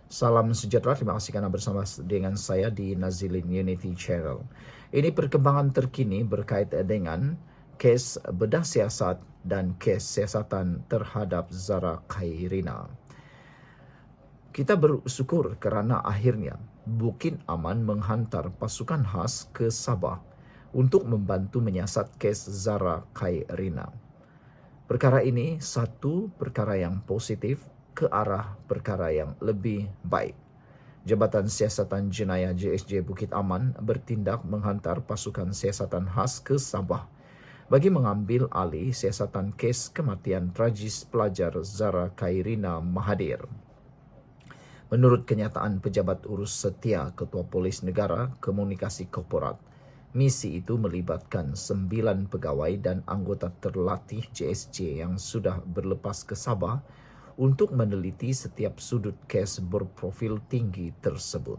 Salam sejahtera, terima kasih karena bersama dengan saya di Nazilin Unity Channel. Ini perkembangan terkini berkait dengan kes bedah siasat dan kes siasatan terhadap Zara Khairina. Kita bersyukur kerana akhirnya Bukit Aman menghantar pasukan khas ke Sabah untuk membantu menyiasat kes Zara Khairina. Perkara ini satu perkara yang positif ke arah perkara yang lebih baik. Jabatan Siasatan Jenayah JSJ Bukit Aman bertindak menghantar pasukan siasatan khas ke Sabah bagi mengambil alih siasatan kes kematian tragis pelajar Zara Khairina Mahathir. Menurut kenyataan Pejabat Urus Setia Ketua Polis Negara Komunikasi Korporat, misi itu melibatkan 9 pegawai dan anggota terlatih JSJ yang sudah berlepas ke Sabah untuk meneliti setiap sudut kes berprofil tinggi tersebut.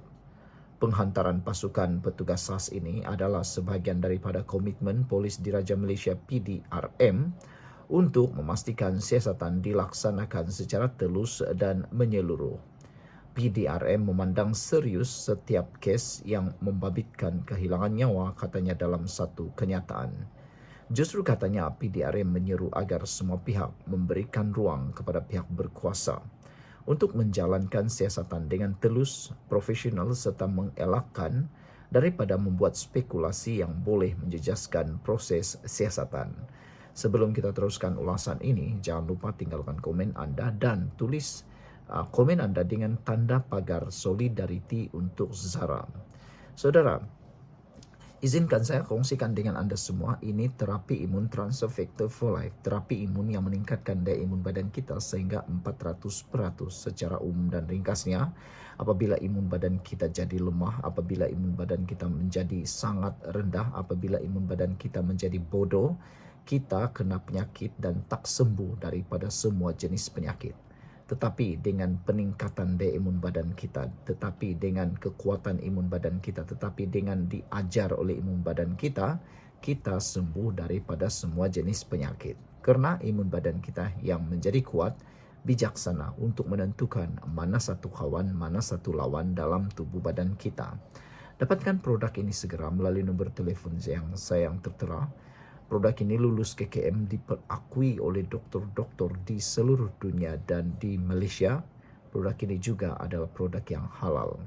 Penghantaran pasukan petugas SAS ini adalah sebahagian daripada komitmen Polis Diraja Malaysia PDRM untuk memastikan siasatan dilaksanakan secara telus dan menyeluruh. PDRM memandang serius setiap kes yang membabitkan kehilangan nyawa, katanya dalam satu kenyataan. Justru katanya PDRM menyeru agar semua pihak memberikan ruang kepada pihak berkuasa untuk menjalankan siasatan dengan telus, profesional serta mengelakkan daripada membuat spekulasi yang boleh menjejaskan proses siasatan. Sebelum kita teruskan ulasan ini, jangan lupa tinggalkan komen anda dan tulis komen anda dengan tanda pagar solidariti untuk Zara. Saudara, izinkan saya kongsikan dengan anda semua, ini terapi imun Transfer Factor for Life, terapi imun yang meningkatkan daya imun badan kita sehingga 400% secara umum dan ringkasnya. Apabila imun badan kita jadi lemah, apabila imun badan kita menjadi sangat rendah, apabila imun badan kita menjadi bodoh, kita kena penyakit dan tak sembuh daripada semua jenis penyakit. Tetapi dengan peningkatan daya imun badan kita, tetapi dengan kekuatan imun badan kita, tetapi dengan diajar oleh imun badan kita, kita sembuh daripada semua jenis penyakit. Kerana imun badan kita yang menjadi kuat, bijaksana untuk menentukan mana satu kawan, mana satu lawan dalam tubuh badan kita. Dapatkan produk ini segera melalui nombor telefon yang tertera. Produk ini lulus KKM, diperakui oleh doktor-doktor di seluruh dunia dan di Malaysia. Produk ini juga adalah produk yang halal.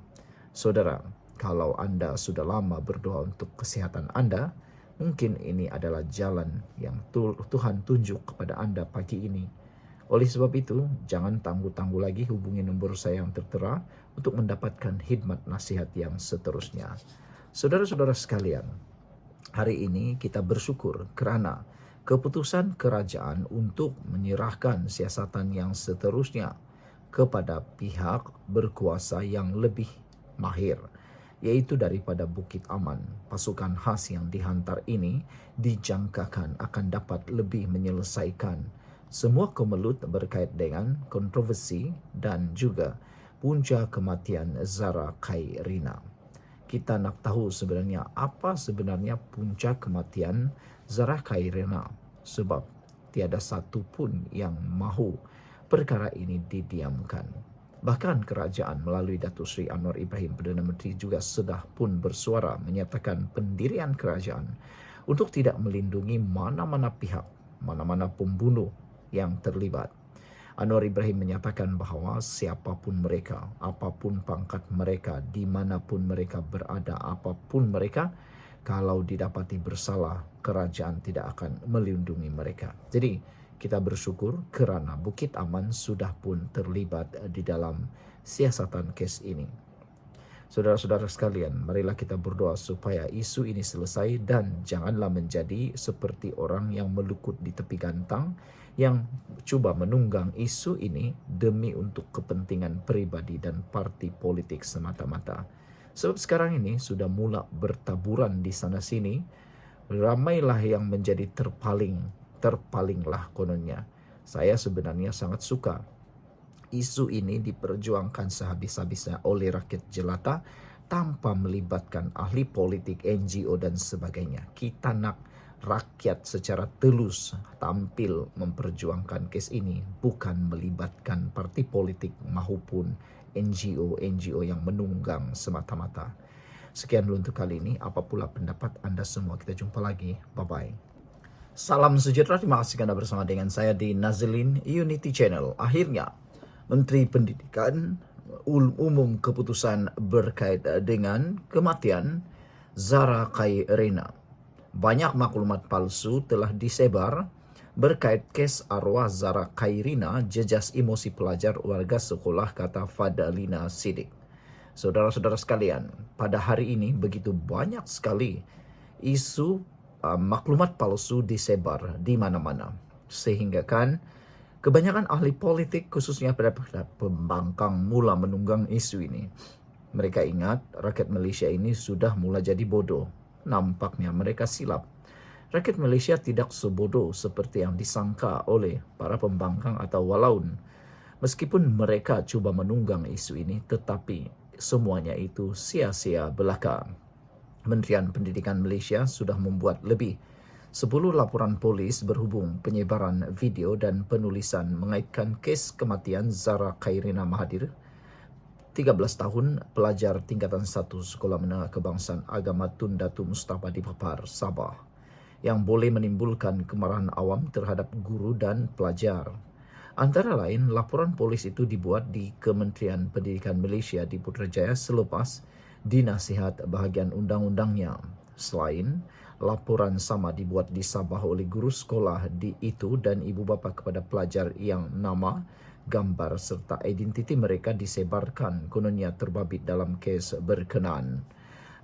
Saudara, kalau anda sudah lama berdoa untuk kesihatan anda, mungkin ini adalah jalan yang Tuhan tunjuk kepada anda pagi ini. Oleh sebab itu, jangan tangguh-tangguh lagi, hubungi nombor saya yang tertera untuk mendapatkan khidmat nasihat yang seterusnya. Saudara-saudara sekalian, hari ini kita bersyukur kerana keputusan kerajaan untuk menyerahkan siasatan yang seterusnya kepada pihak berkuasa yang lebih mahir, iaitu daripada Bukit Aman. Pasukan khas yang dihantar ini dijangkakan akan dapat lebih menyelesaikan semua kemelut berkait dengan kontroversi dan juga punca kematian Zara Khairina. Kita nak tahu sebenarnya apa sebenarnya punca kematian Zara Khairina, sebab tiada satu pun yang mahu perkara ini didiamkan. Bahkan kerajaan melalui Datuk Seri Anwar Ibrahim Perdana Menteri juga sudah pun bersuara menyatakan pendirian kerajaan untuk tidak melindungi mana-mana pihak, mana-mana pembunuh yang terlibat. Anwar Ibrahim menyatakan bahawa siapapun mereka, apapun pangkat mereka, di manapun mereka berada, apapun mereka, kalau didapati bersalah, kerajaan tidak akan melindungi mereka. Jadi, kita bersyukur kerana Bukit Aman sudah pun terlibat di dalam siasatan kes ini. Saudara-saudara sekalian, marilah kita berdoa supaya isu ini selesai dan janganlah menjadi seperti orang yang melukut di tepi gantang yang cuba menunggang isu ini demi untuk kepentingan peribadi dan parti politik semata-mata. Sebab sekarang ini sudah mula bertaburan di sana-sini, ramailah yang menjadi terpalinglah kononnya. Saya sebenarnya sangat suka isu ini diperjuangkan sehabis-habisnya oleh rakyat jelata tanpa melibatkan ahli politik, NGO dan sebagainya. Kita nak rakyat secara tulus tampil memperjuangkan kes ini, bukan melibatkan parti politik maupun NGO yang menunggang semata-mata. Sekian dulu untuk kali ini. Apa pula pendapat Anda semua? Kita jumpa lagi. Bye-bye. Salam sejahtera. Terima kasih Anda bersama dengan saya di Nazilin Unity Channel. Akhirnya, Menteri Pendidikan umum keputusan berkait dengan kematian Zara Khairina. Banyak maklumat palsu telah disebar berkait kes arwah Zara Khairina, jejas emosi pelajar warga sekolah, kata Fadalina Sidik. Saudara-saudara sekalian, pada hari ini begitu banyak sekali isu maklumat palsu disebar di mana-mana. Sehingga kan kebanyakan ahli politik khususnya pada pembangkang mula menunggang isu ini. Mereka ingat rakyat Malaysia ini sudah mula jadi bodoh. Nampaknya mereka silap. Rakyat Malaysia tidak sebodoh seperti yang disangka oleh para pembangkang atau walaun. Meskipun mereka cuba menunggang isu ini, tetapi semuanya itu sia-sia belaka. Kementerian Pendidikan Malaysia sudah membuat lebih 10 laporan polis berhubung penyebaran video dan penulisan mengaitkan kes kematian Zara Khairina Mahathir, 13 tahun, pelajar tingkatan 1 Sekolah Menengah Kebangsaan Agama Tun Datu Mustafa di Papar, Sabah, yang boleh menimbulkan kemarahan awam terhadap guru dan pelajar. Antara lain, laporan polis itu dibuat di Kementerian Pendidikan Malaysia di Putrajaya selepas dinasihat bahagian undang-undangnya. Selain, laporan sama dibuat di Sabah oleh guru sekolah di itu dan ibu bapa kepada pelajar yang nama, gambar serta identiti mereka disebarkan kononnya terbabit dalam kes berkenaan.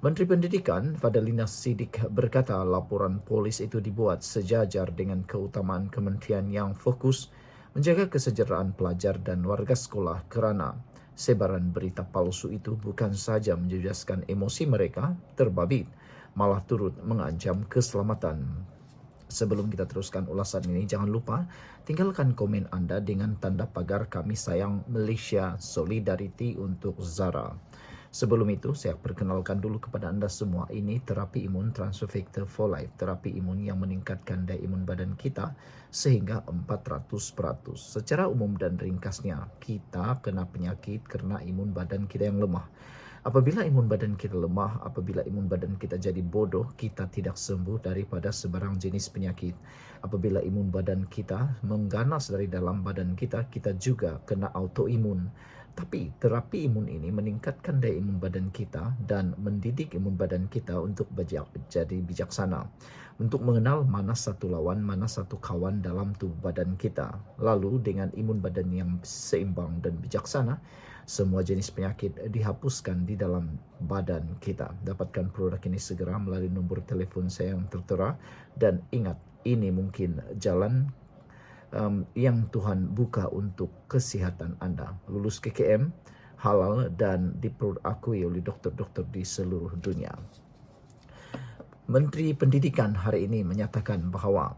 Menteri Pendidikan Fadalina Sidik berkata laporan polis itu dibuat sejajar dengan keutamaan kementerian yang fokus menjaga kesejahteraan pelajar dan warga sekolah, kerana sebaran berita palsu itu bukan saja menjejaskan emosi mereka terbabit, malah turut mengancam keselamatan. Sebelum kita teruskan ulasan ini, jangan lupa tinggalkan komen Anda dengan tanda pagar Kami Sayang Malaysia Solidariti untuk Zara. Sebelum itu, saya perkenalkan dulu kepada Anda semua, ini terapi imun Transfer Factor for Life, terapi imun yang meningkatkan daya imun badan kita sehingga 400%. Secara umum dan ringkasnya, kita kena penyakit kerana imun badan kita yang lemah. Apabila imun badan kita lemah, apabila imun badan kita jadi bodoh, kita tidak sembuh daripada sebarang jenis penyakit. Apabila imun badan kita mengganas dari dalam badan kita, kita juga kena autoimun. Tapi terapi imun ini meningkatkan daya imun badan kita dan mendidik imun badan kita untuk jadi bijaksana, untuk mengenal mana satu lawan, mana satu kawan dalam tubuh badan kita. Lalu dengan imun badan yang seimbang dan bijaksana, semua jenis penyakit dihapuskan di dalam badan kita. Dapatkan produk ini segera melalui nombor telefon saya yang tertera. Dan ingat, ini mungkin jalan yang Tuhan buka untuk kesihatan Anda. Lulus KKM, halal dan diakui oleh dokter-dokter di seluruh dunia. Menteri Pendidikan hari ini menyatakan bahawa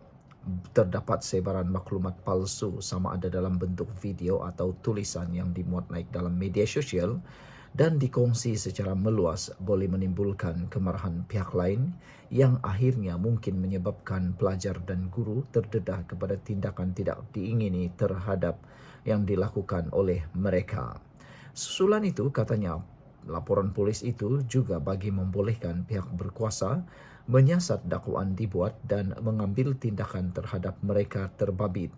terdapat sebaran maklumat palsu sama ada dalam bentuk video atau tulisan yang dimuat naik dalam media sosial dan dikongsi secara meluas boleh menimbulkan kemarahan pihak lain yang akhirnya mungkin menyebabkan pelajar dan guru terdedah kepada tindakan tidak diingini terhadap yang dilakukan oleh mereka. Susulan itu, katanya, laporan polis itu juga bagi membolehkan pihak berkuasa menyiasat dakwaan dibuat dan mengambil tindakan terhadap mereka terbabit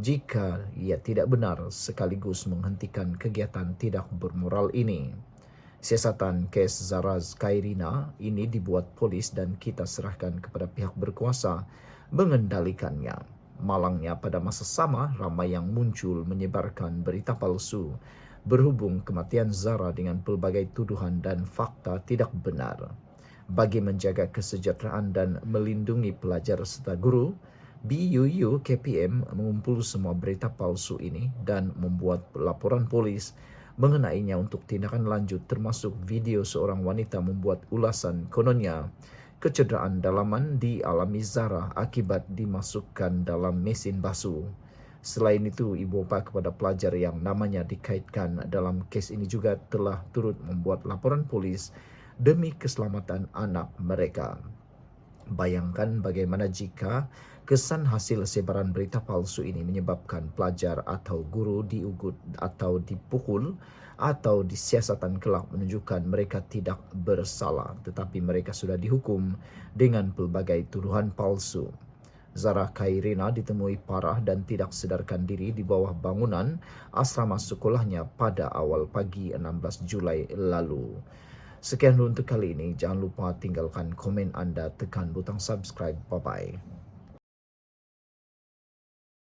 jika ia tidak benar, sekaligus menghentikan kegiatan tidak bermoral ini. Siasatan kes Zara Khairina ini dibuat polis dan kita serahkan kepada pihak berkuasa mengendalikannya. Malangnya pada masa sama, ramai yang muncul menyebarkan berita palsu berhubung kematian Zara dengan pelbagai tuduhan dan fakta tidak benar. Bagi menjaga kesejahteraan dan melindungi pelajar serta guru, BUU KPM mengumpul semua berita palsu ini dan membuat laporan polis mengenainya untuk tindakan lanjut, termasuk video seorang wanita membuat ulasan kononnya kecederaan dalaman dialami Zara akibat dimasukkan dalam mesin basuh. Selain itu, ibu bapa kepada pelajar yang namanya dikaitkan dalam kes ini juga telah turut membuat laporan polis demi keselamatan anak mereka. Bayangkan bagaimana jika kesan hasil sebaran berita palsu ini menyebabkan pelajar atau guru diugut atau dipukul atau disiasatan kelak, menunjukkan mereka tidak bersalah tetapi mereka sudah dihukum dengan pelbagai tuduhan palsu. Zara Khairina ditemui parah dan tidak sedarkan diri di bawah bangunan asrama sekolahnya pada awal pagi 16 Julai lalu. Sekian dulu untuk kali ini. Jangan lupa tinggalkan komen anda, tekan butang subscribe. Bye-bye.